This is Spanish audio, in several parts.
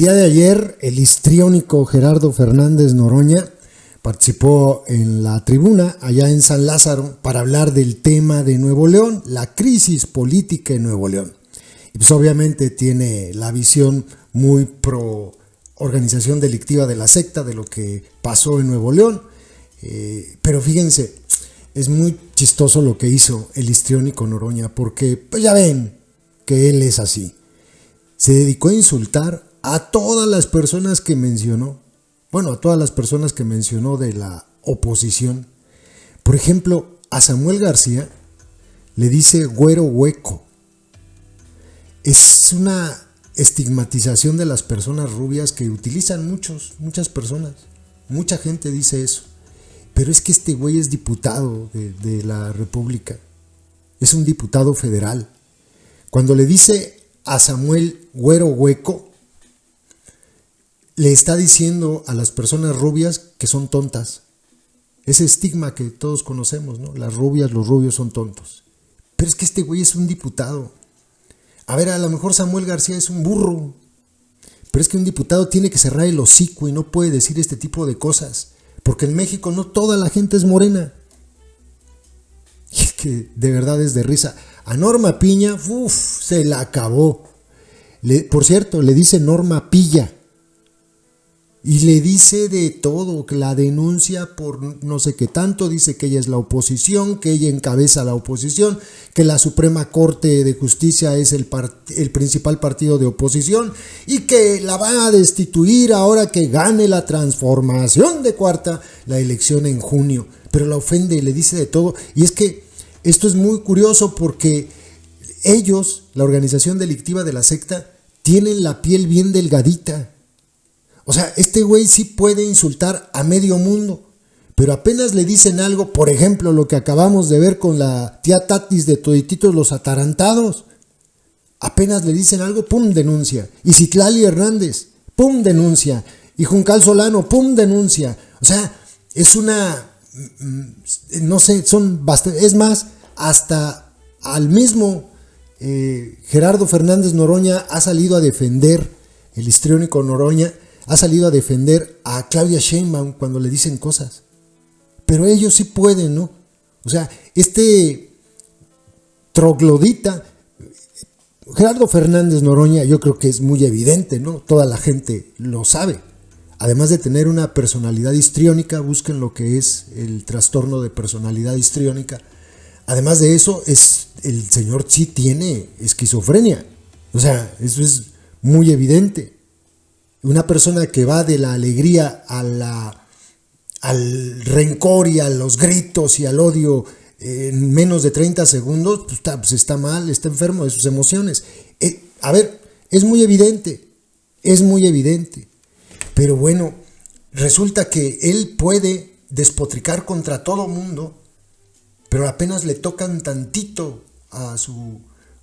día de ayer, el histriónico Gerardo Fernández Noroña participó en la tribuna allá en San Lázaro para hablar del tema de Nuevo León, la crisis política en Nuevo León. Y pues obviamente tiene la visión muy pro organización delictiva de la secta, de lo que pasó en Nuevo León. Pero fíjense, es muy chistoso lo que hizo el histriónico Noroña, porque pues ya ven que él es así. Se dedicó a insultar a todas las personas que mencionó. Bueno, a todas las personas que mencionó de la oposición. Por ejemplo, a Samuel García le dice güero hueco. Es una estigmatización de las personas rubias que utilizan muchas personas. Mucha gente dice eso. Pero es que este güey es diputado de la República. Es un diputado federal. Cuando le dice a Samuel güero hueco, le está diciendo a las personas rubias que son tontas. Ese estigma que todos conocemos, ¿no? Las rubias, los rubios son tontos. Pero es que este güey es un diputado. A ver, a lo mejor Samuel García es un burro. Pero es que un diputado tiene que cerrar el hocico y no puede decir este tipo de cosas. Porque en México no toda la gente es morena. Y es que de verdad es de risa. A Norma Piña, se la acabó. Por cierto, le dice Norma Pilla. Y le dice de todo, que la denuncia por no sé qué tanto, dice que ella es la oposición, que ella encabeza la oposición, que la Suprema Corte de Justicia es el principal partido de oposición y que la va a destituir ahora que gane la transformación de Cuarta la elección en junio. Pero la ofende, le dice de todo. Y es que esto es muy curioso porque ellos, la organización delictiva de la secta, tienen la piel bien delgadita. O sea, este güey sí puede insultar a medio mundo, pero apenas le dicen algo, por ejemplo, lo que acabamos de ver con la tía Tatis de Todititos los Atarantados. Apenas le dicen algo, ¡pum!, denuncia. Y Citlali Hernández, ¡pum!, denuncia. Y Juncal Solano, ¡pum!, denuncia. O sea, es una, no sé, son bastante, es más, hasta al mismo Gerardo Fernández Noroña ha salido a defender, el histriónico Noroña, ha salido a defender a Claudia Sheinbaum cuando le dicen cosas. Pero ellos sí pueden, ¿no? O sea, este troglodita, Gerardo Fernández Noroña, yo creo que es muy evidente, ¿no? Toda la gente lo sabe. Además de tener una personalidad histriónica, busquen lo que es el trastorno de personalidad histriónica. Además de eso, el señor sí tiene esquizofrenia. O sea, eso es muy evidente. Una persona que va de la alegría al rencor y a los gritos y al odio en menos de 30 segundos, pues está mal, está enfermo de sus emociones. A ver, es muy evidente. Pero bueno, resulta que él puede despotricar contra todo mundo, pero apenas le tocan tantito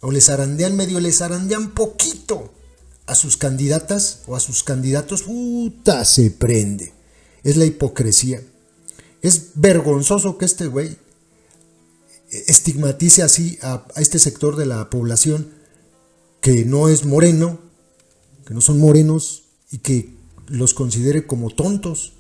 o le zarandean poquito a sus candidatas o a sus candidatos, se prende. Es la hipocresía. Es vergonzoso que este güey estigmatice así a este sector de la población que no es moreno, que no son morenos y que los considere como tontos.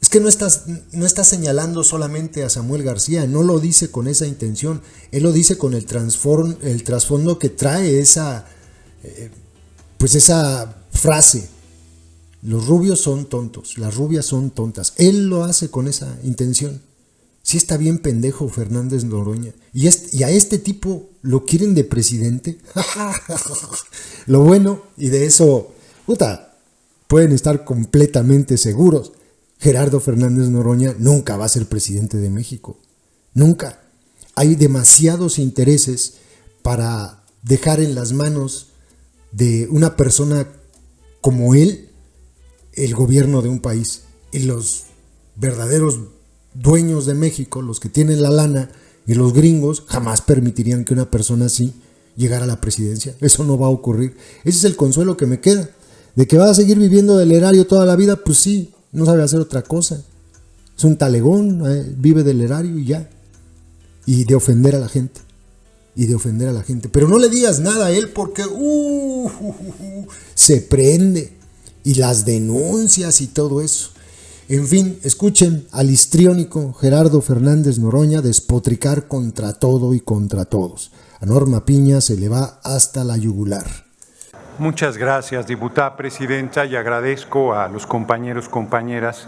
Es que no está señalando solamente a Samuel García, no lo dice con esa intención, él lo dice con el trasfondo que trae esa frase. Los rubios son tontos, las rubias son tontas. Él lo hace con esa intención. Sí está bien pendejo Fernández Noroña. Y a este tipo lo quieren de presidente. Lo bueno, y de eso, pueden estar completamente seguros. Gerardo Fernández Noroña nunca va a ser presidente de México. Nunca. Hay demasiados intereses para dejar en las manos de una persona como él el gobierno de un país. Y los verdaderos dueños de México, los que tienen la lana y los gringos, jamás permitirían que una persona así llegara a la presidencia. Eso no va a ocurrir. Ese es el consuelo que me queda. De que va a seguir viviendo del erario toda la vida, pues sí, no sabe hacer otra cosa. Es un talegón, vive del erario y ya. Y de ofender a la gente. Pero no le digas nada a él porque se prende. y las denuncias y todo eso. En fin, escuchen al histriónico Gerardo Fernández Noroña despotricar contra todo y contra todos. A Norma Piña se le va hasta la yugular. Muchas gracias, diputada presidenta, y agradezco a los compañeros, compañeras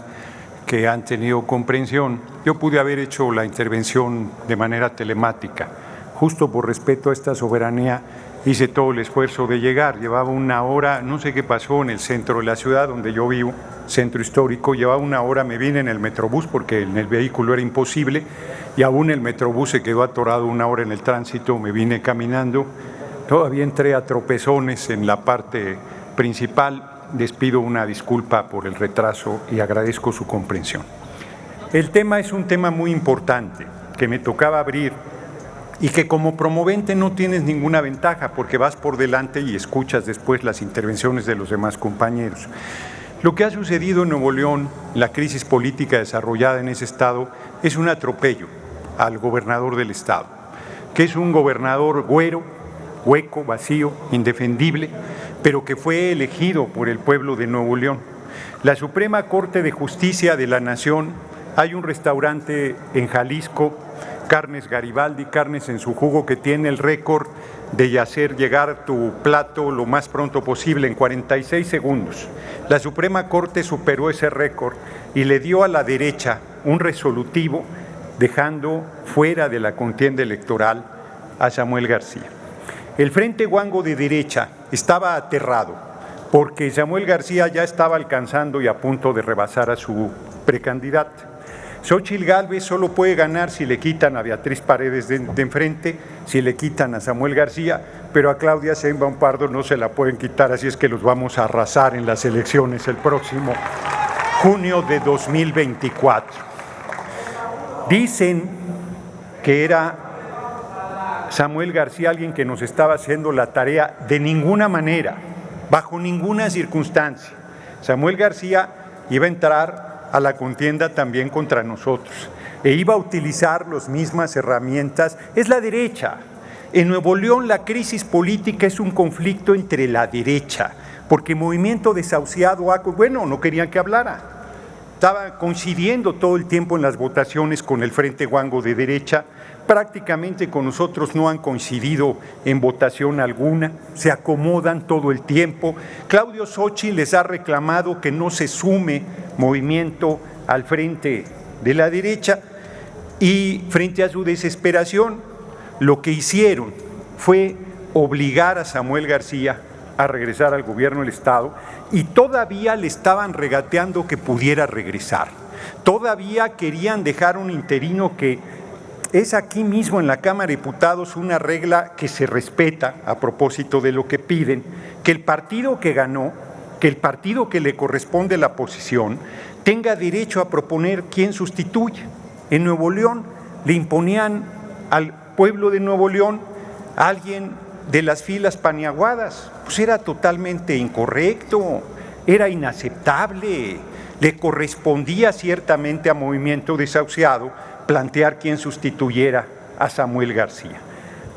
que han tenido comprensión. Yo pude haber hecho la intervención de manera telemática, justo por respeto a esta soberanía. Hice todo el esfuerzo de llegar, llevaba una hora, no sé qué pasó en el centro de la ciudad donde yo vivo, centro histórico, llevaba una hora, me vine en el Metrobús porque en el vehículo era imposible y aún el Metrobús se quedó atorado una hora en el tránsito, me vine caminando, todavía entré a tropezones en la parte principal, les pido una disculpa por el retraso y agradezco su comprensión. El tema es un tema muy importante que me tocaba abrir y que como promovente no tienes ninguna ventaja porque vas por delante y escuchas después las intervenciones de los demás compañeros. Lo que ha sucedido en Nuevo León, la crisis política desarrollada en ese estado, es un atropello al gobernador del estado, que es un gobernador güero, hueco, vacío, indefendible, pero que fue elegido por el pueblo de Nuevo León. La Suprema Corte de Justicia de la Nación, hay un restaurante en Jalisco, Carnes Garibaldi, Carnes en su Jugo, que tiene el récord de hacer llegar tu plato lo más pronto posible, en 46 segundos. La Suprema Corte superó ese récord y le dio a la derecha un resolutivo, dejando fuera de la contienda electoral a Samuel García. El Frente Guango de derecha estaba aterrado porque Samuel García ya estaba alcanzando y a punto de rebasar a su precandidato. Xóchitl Gálvez solo puede ganar si le quitan a Beatriz Paredes de enfrente, si le quitan a Samuel García, pero a Claudia Sheinbaum Pardo no se la pueden quitar, así es que los vamos a arrasar en las elecciones el próximo junio de 2024. Dicen que era Samuel García alguien que nos estaba haciendo la tarea. De ninguna manera, bajo ninguna circunstancia. Samuel García iba a entrar a la contienda también contra nosotros e iba a utilizar las mismas herramientas. Es la derecha. En Nuevo León la crisis política es un conflicto entre la derecha, porque Movimiento Desahuciado, bueno, no querían que hablara. Estaba coincidiendo todo el tiempo en las votaciones con el Frente Guango de derecha, prácticamente con nosotros no han coincidido en votación alguna, se acomodan todo el tiempo. Claudio Xóchitl les ha reclamado que no se sume Movimiento al frente de la derecha y frente a su desesperación lo que hicieron fue obligar a Samuel García a regresar al gobierno del estado y todavía le estaban regateando que pudiera regresar. Todavía querían dejar un interino que es aquí mismo en la Cámara de Diputados una regla que se respeta a propósito de lo que piden, que el partido que ganó, que el partido que le corresponde la posición, tenga derecho a proponer quién sustituye. En Nuevo León le imponían al pueblo de Nuevo León a alguien de las filas paniaguadas, pues era totalmente incorrecto, era inaceptable, le correspondía ciertamente a Movimiento Desahuciado plantear quién sustituyera a Samuel García.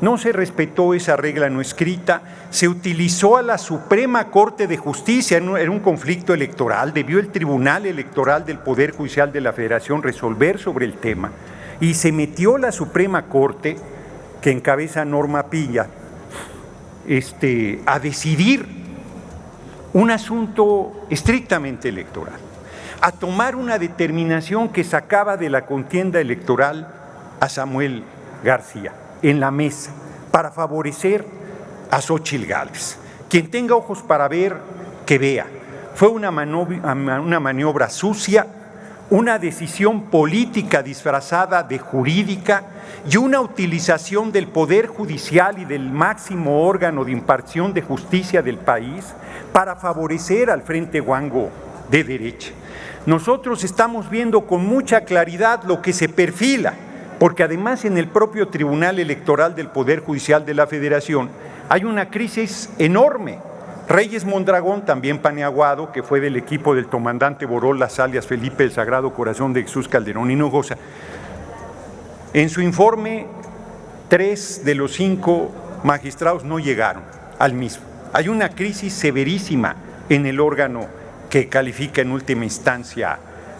No se respetó esa regla no escrita, se utilizó a la Suprema Corte de Justicia en un conflicto electoral, debió el Tribunal Electoral del Poder Judicial de la Federación resolver sobre el tema, y se metió la Suprema Corte, que encabeza Norma Piña, a decidir un asunto estrictamente electoral, a tomar una determinación que sacaba de la contienda electoral a Samuel García en la mesa para favorecer a Xóchitl Gálvez. Quien tenga ojos para ver, que vea. Fue una maniobra sucia, una decisión política disfrazada de jurídica y una utilización del Poder Judicial y del máximo órgano de impartición de justicia del país para favorecer al Frente Guango de derecha. Nosotros estamos viendo con mucha claridad lo que se perfila, porque además en el propio Tribunal Electoral del Poder Judicial de la Federación hay una crisis enorme. Reyes Mondragón, también paniaguado, que fue del equipo del comandante Borolas, alias Felipe el Sagrado Corazón de Jesús Calderón Hinojosa, en su informe 3 de los 5 magistrados no llegaron al mismo. Hay una crisis severísima en el órgano que califica en última instancia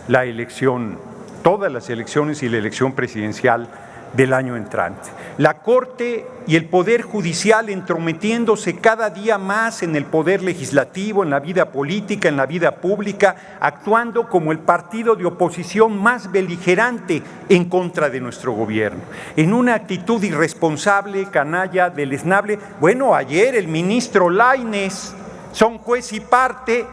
la elección, todas las elecciones y la elección presidencial del año entrante. La Corte y el Poder Judicial entrometiéndose cada día más en el poder legislativo, en la vida política, en la vida pública, actuando como el partido de oposición más beligerante en contra de nuestro gobierno, en una actitud irresponsable, canalla, deleznable. Bueno, ayer el ministro Lainez, son juez y parte,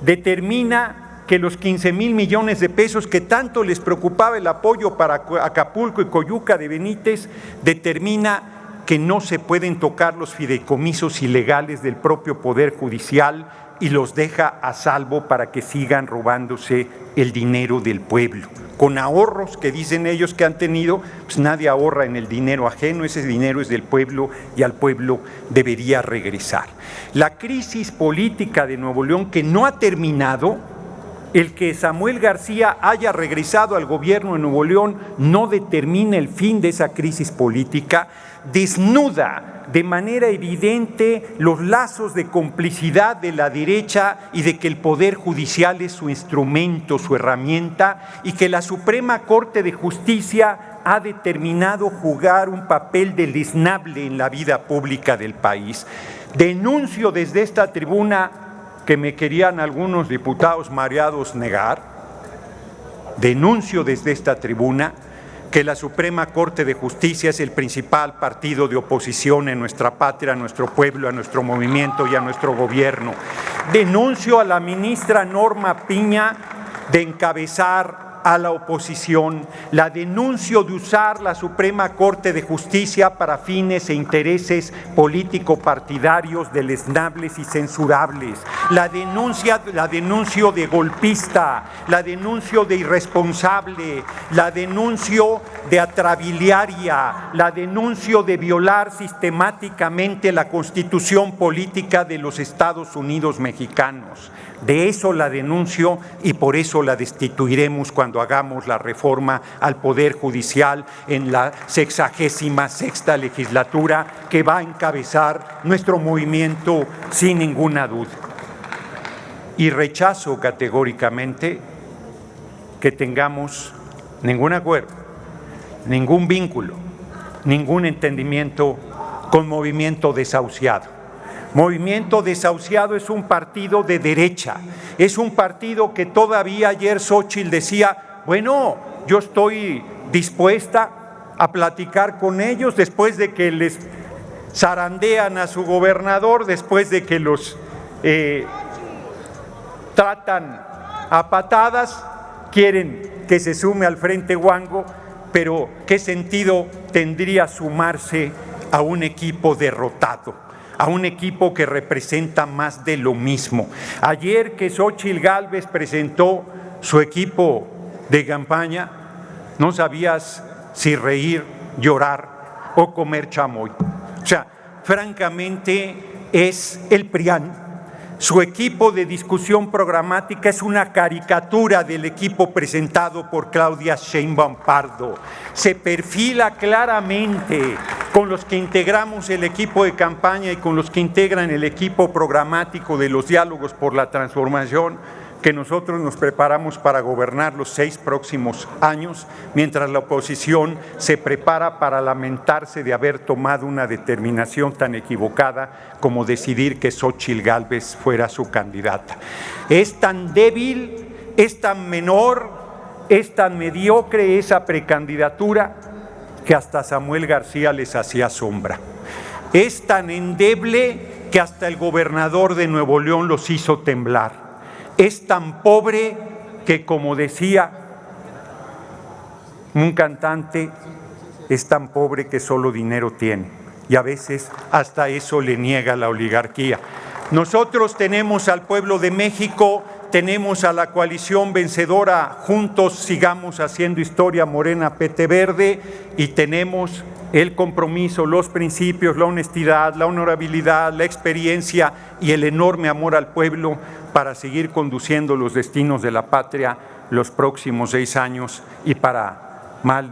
determina que los 15,000 millones de pesos que tanto les preocupaba el apoyo para Acapulco y Coyuca de Benítez, determina que no se pueden tocar los fideicomisos ilegales del propio Poder Judicial y los deja a salvo para que sigan robándose el dinero del pueblo. Con ahorros que dicen ellos que han tenido, pues nadie ahorra en el dinero ajeno, ese dinero es del pueblo y al pueblo debería regresar. La crisis política de Nuevo León, que no ha terminado, el que Samuel García haya regresado al gobierno de Nuevo León no determina el fin de esa crisis política, desnuda de manera evidente los lazos de complicidad de la derecha y de que el Poder Judicial es su instrumento, su herramienta, y que la Suprema Corte de Justicia ha determinado jugar un papel deleznable en la vida pública del país. Denuncio desde esta tribuna, que me querían algunos diputados mareados negar, denuncio desde esta tribuna que la Suprema Corte de Justicia es el principal partido de oposición en nuestra patria, a nuestro pueblo, a nuestro movimiento y a nuestro gobierno. Denuncio a la ministra Norma Piña de encabezar a la oposición, la denuncio de usar la Suprema Corte de Justicia para fines e intereses político-partidarios deleznables y censurables, la denuncio de golpista, la denuncio de irresponsable, la denuncio de atrabiliaria, la denuncio de violar sistemáticamente la Constitución política de los Estados Unidos mexicanos. De eso la denuncio y por eso la destituiremos cuando hagamos la reforma al Poder Judicial en la 66ª legislatura que va a encabezar nuestro movimiento sin ninguna duda. Y rechazo categóricamente que tengamos ningún acuerdo, ningún vínculo, ningún entendimiento con Movimiento Desahuciado. Movimiento Desahuciado es un partido de derecha, es un partido que todavía ayer Xóchitl decía, bueno, yo estoy dispuesta a platicar con ellos después de que les zarandean a su gobernador, después de que los tratan a patadas, quieren que se sume al Frente Huango, pero ¿qué sentido tendría sumarse a un equipo derrotado? A un equipo que representa más de lo mismo. Ayer que Xóchitl Gálvez presentó su equipo de campaña, no sabías si reír, llorar o comer chamoy. O sea, francamente es el PRIAN. Su equipo de discusión programática es una caricatura del equipo presentado por Claudia Sheinbaum Pardo. Se perfila claramente con los que integramos el equipo de campaña y con los que integran el equipo programático de los diálogos por la transformación, que nosotros nos preparamos para gobernar los 6 próximos años, mientras la oposición se prepara para lamentarse de haber tomado una determinación tan equivocada como decidir que Xóchitl Gálvez fuera su candidata. Es tan débil, es tan menor, es tan mediocre esa precandidatura que hasta Samuel García les hacía sombra. Es tan endeble que hasta el gobernador de Nuevo León los hizo temblar. Es tan pobre que, como decía un cantante, es tan pobre que solo dinero tiene, y a veces hasta eso le niega la oligarquía. Nosotros tenemos al pueblo de México, tenemos a la coalición vencedora, juntos sigamos haciendo historia, Morena, PT Verde, y tenemos el compromiso, los principios, la honestidad, la honorabilidad, la experiencia y el enorme amor al pueblo para seguir conduciendo los destinos de la patria los próximos 6 años y, para mal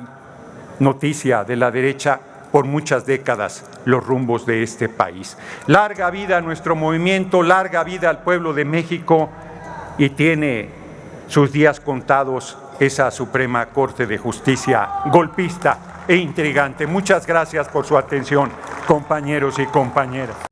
noticia de la derecha, por muchas décadas los rumbos de este país. Larga vida a nuestro movimiento, larga vida al pueblo de México, y tiene sus días contados esa Suprema Corte de Justicia golpista e intrigante. Muchas gracias por su atención, compañeros y compañeras.